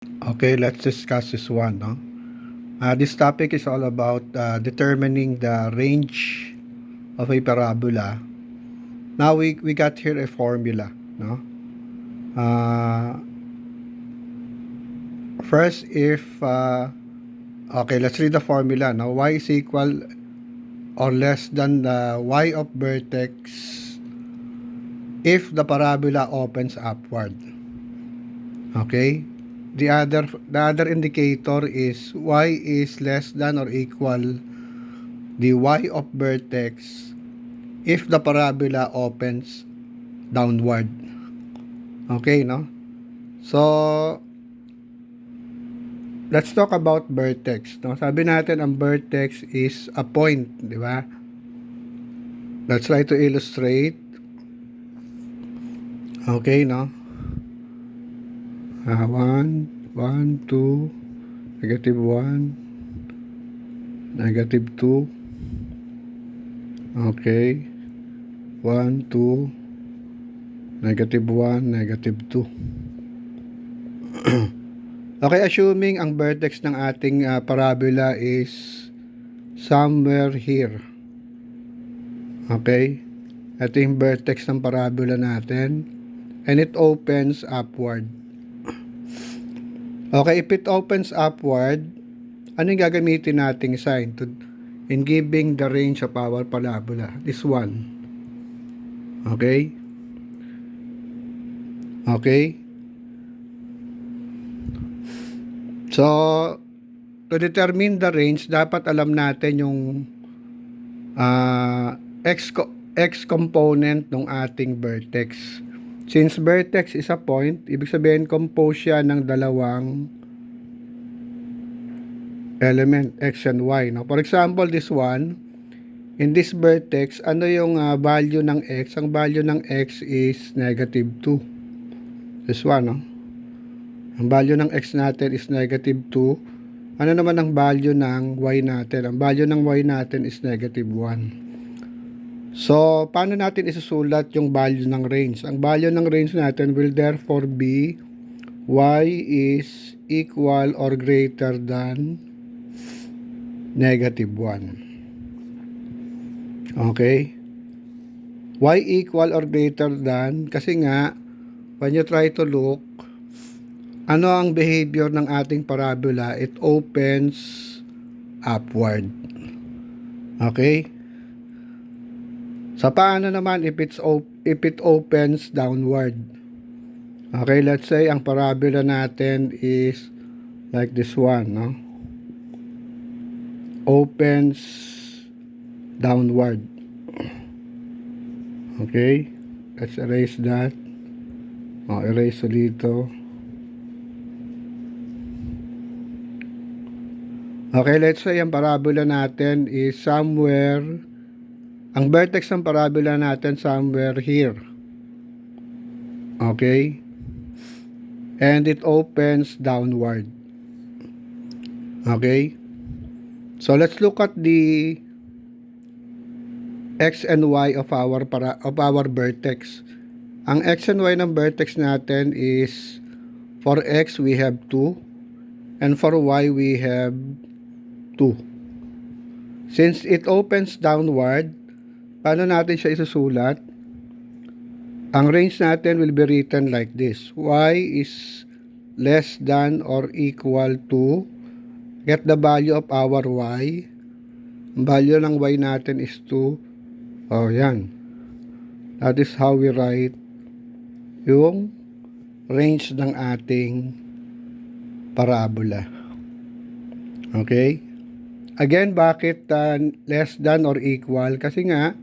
Okay, let's discuss this one. No? This topic is all about determining the range of a parabola. Now we got here a formula. No? Uh, First, if okay, let's read the formula. Now, y is equal or less than the y of vertex if the parabola opens upward. Okay. The other indicator is y is less than or equal the y of vertex if the parabola opens downward. Okay, no? So, let's talk about vertex, no? Sabi natin ang vertex is a point, di ba? Let's try to illustrate. Okay, no? 1, 1, 2, negative 1, negative 2. Okay. 1, 2, negative 1, negative 2. Okay, assuming ang vertex ng ating parabola is somewhere here. Okay? Ito yung vertex ng parabola natin. And it opens upward. Okay, if it opens upward, ano yung gagamitin nating sign in giving the range of our parabola? This one. Okay? Okay? So, to determine the range, dapat alam natin yung x component ng ating vertex. Since vertex is a point, ibig sabihin compose siya ng dalawang element, x and y. No? For example, this one, in this vertex, ano yung value ng x? Ang value ng x is negative 2. This one, no? Ang value ng x natin is negative 2. Ano naman ang value ng y natin? Ang value ng y natin is negative 1. So, paano natin isusulat yung value ng range? Ang value ng range natin will therefore be y is equal or greater than negative 1. Okay? Y equal or greater than, kasi nga, when you try to look, ano ang behavior ng ating parabola? It opens upward. Okay? So, paano naman if it opens downward? Okay, let's say ang parabola natin is like this one, no? Opens downward. Okay? Let's erase that. Erase dito. Okay, let's say ang parabola natin is somewhere, ang vertex ng parabola natin somewhere here. Okay? And it opens downward. Okay? So let's look at the x and y of our vertex. Ang x and y ng vertex natin is, for x we have 2 and for y we have 2. Since it opens downward, paano natin siya isusulat? Ang range natin will be written like this. Y is less than or equal to, get the value of our y. Ang value ng y natin is 2. Oh, yan. That is how we write yung range ng ating parabola. Okay? Again, bakit less than or equal? Kasi nga,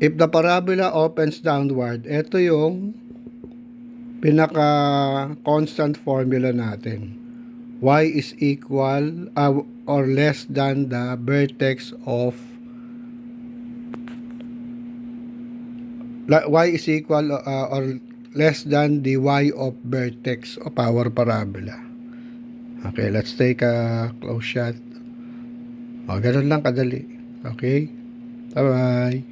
if the parabola opens downward, ito yung pinaka-constant formula natin. Y is equal or less than the vertex of y is equal or less than the y of vertex of our parabola. Okay, let's take a close shot. Ganun lang kadali. Okay? Bye-bye.